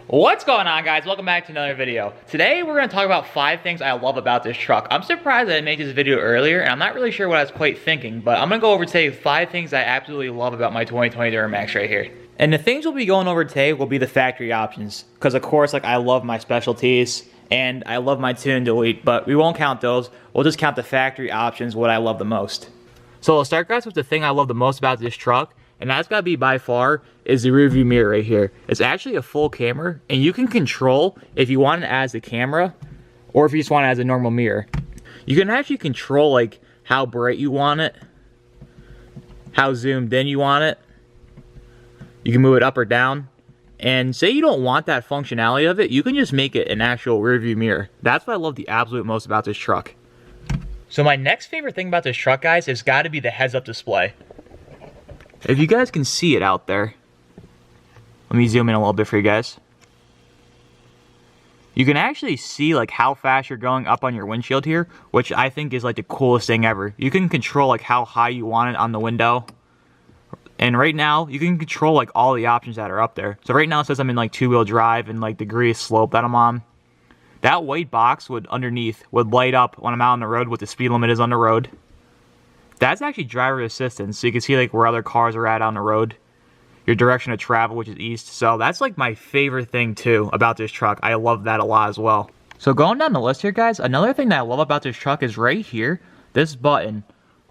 What's going on, guys? Welcome back to another video. Today we're going to talk about 5 things I love about this truck. I'm surprised that I made this video earlier, and I'm not really sure what I was quite thinking, but I'm going to go over today 5 things I absolutely love about my 2020 Duramax right here. And the things we'll be going over today will be the factory options, because of course, I love my specialties, and I love my tune and delete, but we won't count those. We'll just count the factory options, what I love the most. So we'll start, guys, with the thing I love the most about this truck, and that's got to be by far is the rear view mirror right here. It's actually a full camera, and you can control if you want it as a camera or if you just want it as a normal mirror. You can actually control like how bright you want it, how zoomed in you want it. You can move it up or down. And say you don't want that functionality of it, you can just make it an actual rear view mirror. That's what I love the absolute most about this truck. So my next favorite thing about this truck, guys, has got to be the heads-up display. If you guys can see it out there, let me zoom in a little bit for you guys. You can actually see like how fast you're going up on your windshield here, which I think is like the coolest thing ever. You can control like how high you want it on the window. And right now, you can control like all the options that are up there. So right now it says I'm in like 2-wheel drive and like degree of slope that I'm on. That white box underneath would light up when I'm out on the road what the speed limit is on the road. That's actually driver assistance, so you can see like where other cars are at on the road. Your direction of travel, which is east. So that's like my favorite thing too about this truck. I love that a lot as well. So going down the list here, guys, another thing that I love about this truck is right here, this button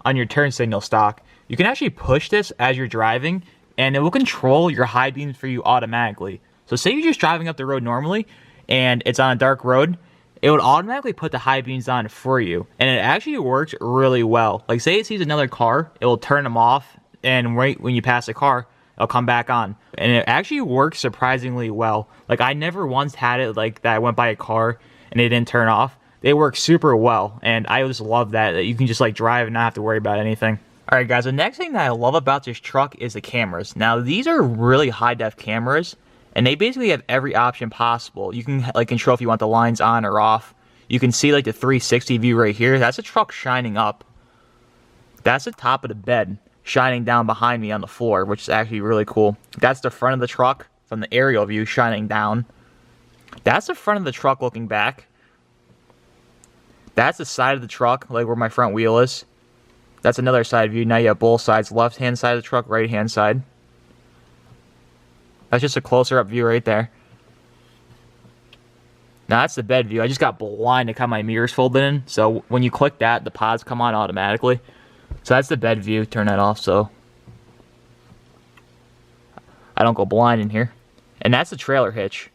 on your turn signal stock. You can actually push this as you're driving, and it will control your high beams for you automatically. So say you're just driving up the road normally, and it's on a dark road, it would automatically put the high beams on for you. And it actually works really well. Like say it sees another car, it will turn them off, and right when you pass the car, it'll come back on. And it actually works surprisingly well. Like I never once had it like that I went by a car and it didn't turn off. They work super well, and I just love that you can just like drive and not have to worry about anything. Alright guys, the next thing that I love about this truck is the cameras. Now these are really high def cameras, and they basically have every option possible. You can like control if you want the lines on or off. You can see like the 360 view right here. That's a truck shining up. That's the top of the bed shining down behind me on the floor, which is actually really cool. That's the front of the truck from the aerial view shining down. That's the front of the truck looking back. That's the side of the truck, like where my front wheel is. That's another side view. Now you have both sides, left-hand side of the truck, right-hand side. That's just a closer-up view right there. Now that's the bed view. I just got blinded how my mirror's folded in. So when you click that, the pods come on automatically. So that's the bed view. Turn that off so I don't go blind in here. And that's the trailer hitch.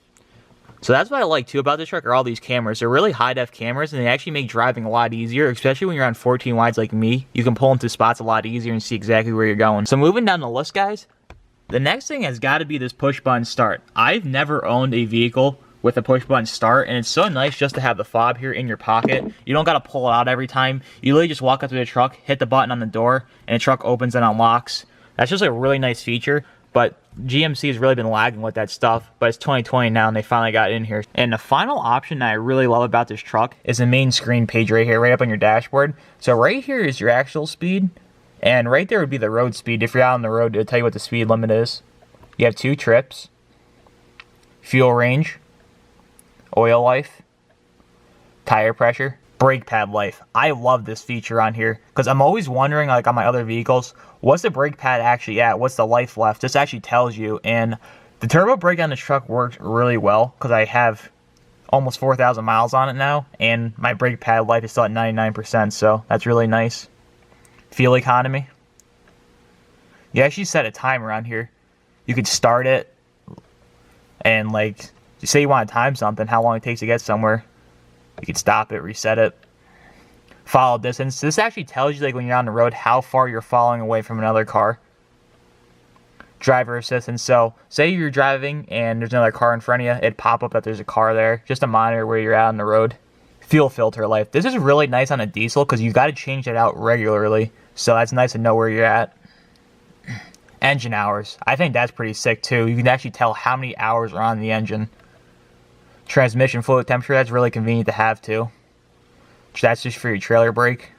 So that's what I like too about this truck are all these cameras. They're really high def cameras, and they actually make driving a lot easier, especially when you're on 14 wides like me. You can pull into spots a lot easier and see exactly where you're going. So moving down the list, guys, the next thing has got to be this push button start. I've never owned a vehicle with a push button start, and it's so nice just to have the fob here in your pocket. You don't got to pull it out every time. You literally just walk up to the truck, hit the button on the door, and the truck opens and unlocks. That's just a really nice feature, but GMC has really been lagging with that stuff, but it's 2020 now and they finally got it in here. And the final option that I really love about this truck is the main screen page right here, right up on your dashboard. So right here is your actual speed, and right there would be the road speed. If you're out on the road, it'll tell you what the speed limit is. You have 2 trips, fuel range, oil life, tire pressure, brake pad life. I love this feature on here because I'm always wondering, like on my other vehicles, what's the brake pad actually at? What's the life left? This actually tells you. And the turbo brake on this truck works really well because I have almost 4,000 miles on it now, and my brake pad life is still at 99%, so that's really nice. Fuel economy. You actually set a timer on here. You could start it, and like, say you want to time something, how long it takes to get somewhere. You can stop it, reset it. Follow distance. This actually tells you like when you're on the road how far you're following away from another car. Driver assistance. So say you're driving and there's another car in front of you, it'd pop up that there's a car there just to monitor where you're at on the road. Fuel filter life. This is really nice on a diesel because you got to change it out regularly. So that's nice to know where you're at. Engine hours. I think that's pretty sick too. You can actually tell how many hours are on the engine. Transmission fluid temperature, that's really convenient to have too. That's just for your trailer brake.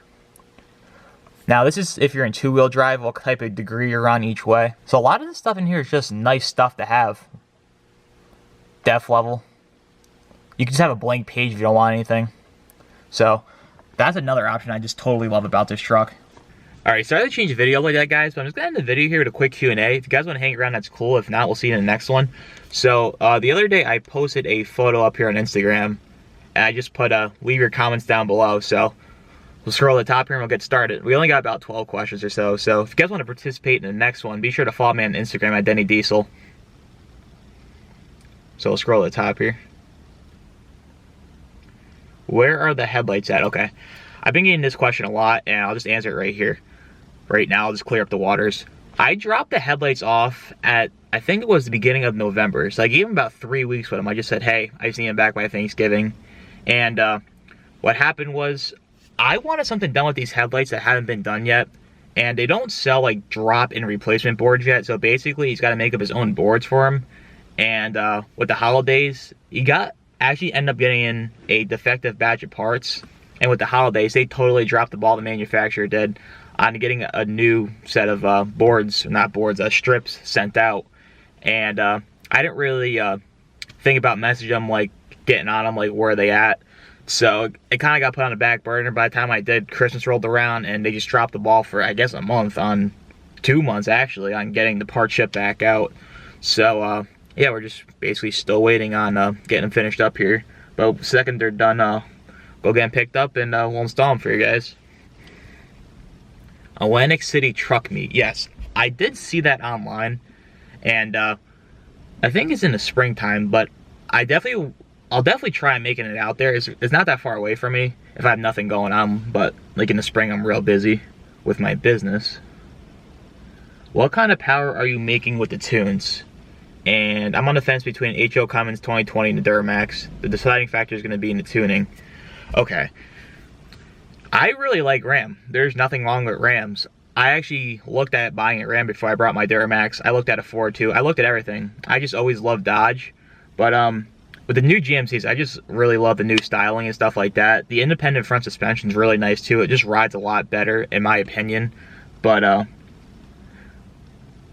Now this is if you're in 2-wheel drive, what type of degree you're on each way. So a lot of this stuff in here is just nice stuff to have. depth level. You can just have a blank page if you don't want anything. So that's another option I just totally love about this truck. Alright, sorry to change the video like that, guys, but I'm just going to end the video here with a quick Q&A. If you guys want to hang around, that's cool. If not, we'll see you in the next one. So, the other day, I posted a photo up here on Instagram, and I just put, leave your comments down below. So, we'll scroll to the top here and we'll get started. We only got about 12 questions or so. So, if you guys want to participate in the next one, be sure to follow me on Instagram at Denny Diesel. So, we'll scroll to the top here. Where are the headlights at? Okay. I've been getting this question a lot, and I'll just answer it right here. Right now, I'll just clear up the waters. I dropped the headlights off at, I think it was the beginning of November. So I gave them about 3 weeks with them. I just said, hey, I just need them back by Thanksgiving. And what happened was, I wanted something done with these headlights that haven't been done yet. And they don't sell like drop-in replacement boards yet. So basically, he's got to make up his own boards for them. And with the holidays, he actually ended up getting in a defective batch of parts. And with the holidays, they totally dropped the ball, the manufacturer did, on getting a new set of strips sent out. And I didn't really think about messaging them, like getting on them, like where are they at. So it kind of got put on the back burner. By the time I did, Christmas rolled around and they just dropped the ball for, I guess, a month, on 2 months actually, on getting the part shipped back out. So yeah, we're just basically still waiting on getting them finished up here. But the second they're done, go get them picked up and we'll install them for you guys. Atlantic City truck meet. Yes, I did see that online, and I think it's in the springtime, but I'll definitely try making it out there. It's not that far away from me if I have nothing going on, but like in the spring I'm real busy with my business. What kind of power are you making with the tunes? And I'm on the fence between H.O. Cummins 2020 and the Duramax. The deciding factor is going to be in the tuning. Okay. I really like Ram. There's nothing wrong with Rams. I actually looked at buying a Ram before I brought my Duramax. I looked at a Ford too. I looked at everything. I just always loved Dodge. But with the new GMCs, I just really love the new styling and stuff like that. The independent front suspension is really nice too. It just rides a lot better in my opinion. But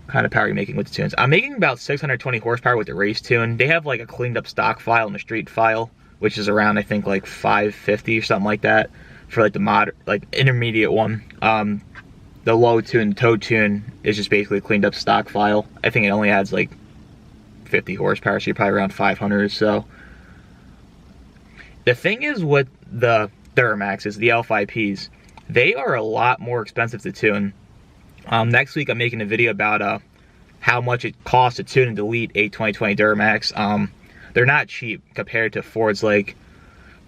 kind of power are you making with the tunes? I'm making about 620 horsepower with the race tune. They have like a cleaned up stock file and a street file, which is around, I think, like 550 or something like that. For like the intermediate one. The low tune, toe tune is just basically a cleaned up stock file. I think it only adds like 50 horsepower, so you're probably around 500 or so. The thing is with the Duramaxes, the L5Ps, they are a lot more expensive to tune. Next week I'm making a video about how much it costs to tune and delete a 2020 Duramax. They're not cheap compared to Ford's. Like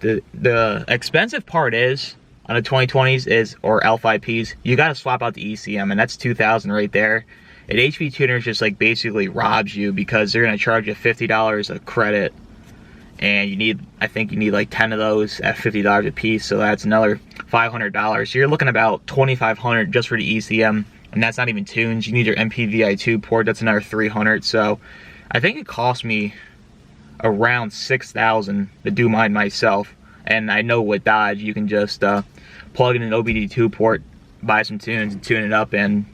the expensive part is on the 2020s or L5Ps, you got to swap out the ECM, and that's $2,000 right there. An HV tuner just like basically robs you because they're gonna charge you $50 a credit, and I think you need like 10 of those at $50 a piece, so that's another $500. So you're looking about $2,500 just for the ECM, and that's not even tunes. You need your MPVI2 port, that's another $300. So I think it cost me around $6,000 to do mine myself. And I know with Dodge you can just plug in an OBD2 port, buy some tunes and tune it up, and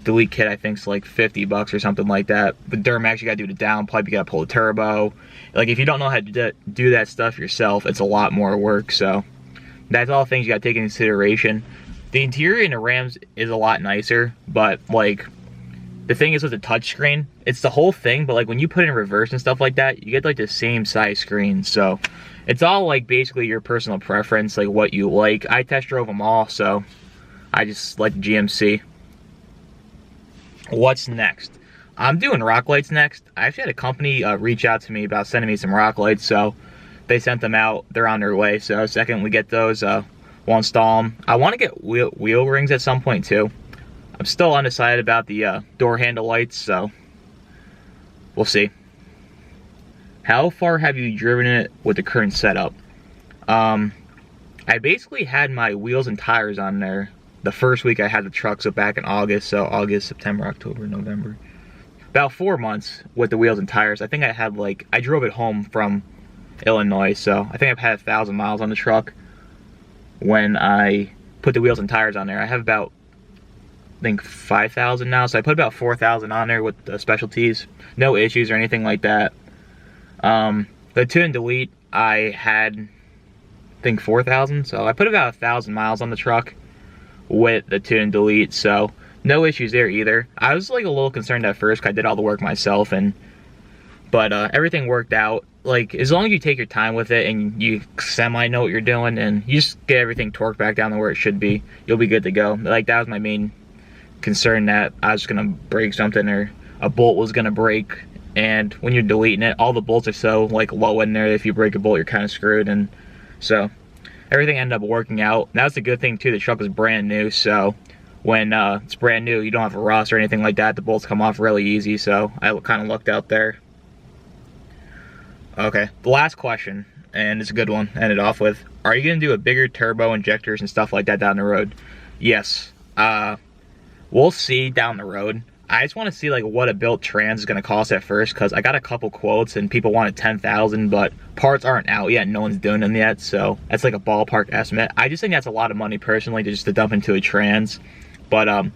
delete kit I think is like $50 or something like that. But Duramax, you gotta do the downpipe, you gotta pull the turbo. Like if you don't know how to do that stuff yourself, it's a lot more work. So that's all things you gotta take into consideration. The interior in the Rams is a lot nicer, but like the thing is with the touchscreen, it's the whole thing, but like when you put it in reverse and stuff like that, you get like the same size screen. So it's all like basically your personal preference, like what you like. I test drove them all, so I just like the GMC. What's next? I'm doing rock lights next. I actually had a company reach out to me about sending me some rock lights, so they sent them out. They're on their way. So second we get those, we'll install them. I want to get wheel rings at some point too. I'm still undecided about the door handle lights, so we'll see. How far have you driven it with the current setup? I basically had my wheels and tires on there the first week I had the truck, so back in August. So August, September, October, November. About 4 months with the wheels and tires. I think I had like, I drove it home from Illinois, so I think I've had 1,000 miles on the truck when I put the wheels and tires on there. I have about, I think 5,000 now, so I put about 4,000 on there with the specialties. No issues or anything like that. The tune and delete, I had, I think 4,000, so I put about 1,000 miles on the truck with the tune and delete, so no issues there either. I was like a little concerned at first because I did all the work myself, but everything worked out. Like, as long as you take your time with it and you semi know what you're doing and you just get everything torqued back down to where it should be, you'll be good to go. Like, that was my main concern, that I was gonna break something or a bolt was gonna break. And when you're deleting it, all the bolts are so like low in there, if you break a bolt, you're kind of screwed. And so everything ended up working out. And that's a good thing too. The truck was brand new, so when it's brand new, you don't have a rust or anything like that. The bolts come off really easy, so I kind of lucked out there. Okay, the last question, and it's a good one, end it off with. Are you gonna do a bigger turbo, injectors and stuff like that down the road? Yes. We'll see down the road. I just want to see like what a built trans is going to cost at first, because I got a couple quotes and people wanted 10,000, but parts aren't out yet, no one's doing them yet, so that's like a ballpark estimate. I just think that's a lot of money personally to dump into a trans. But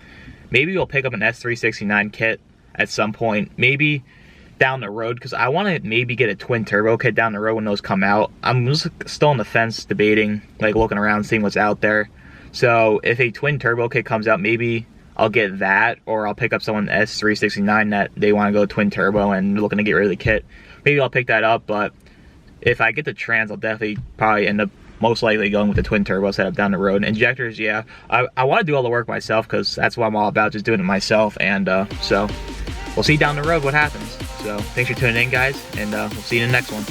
maybe we'll pick up an S369 kit at some point, maybe down the road, because I want to maybe get a twin turbo kit down the road when those come out. I'm just still on the fence debating, like looking around, seeing what's out there. So if a twin turbo kit comes out, maybe I'll get that, or I'll pick up someone S369 that they want to go twin turbo and they're looking to get rid of the kit. Maybe I'll pick that up, but if I get the trans, I'll definitely probably end up most likely going with the twin turbo setup down the road. Injectors, yeah, I want to do all the work myself, because that's what I'm all about, just doing it myself. And so we'll see down the road what happens. So thanks for tuning in, guys, and we'll see you in the next one.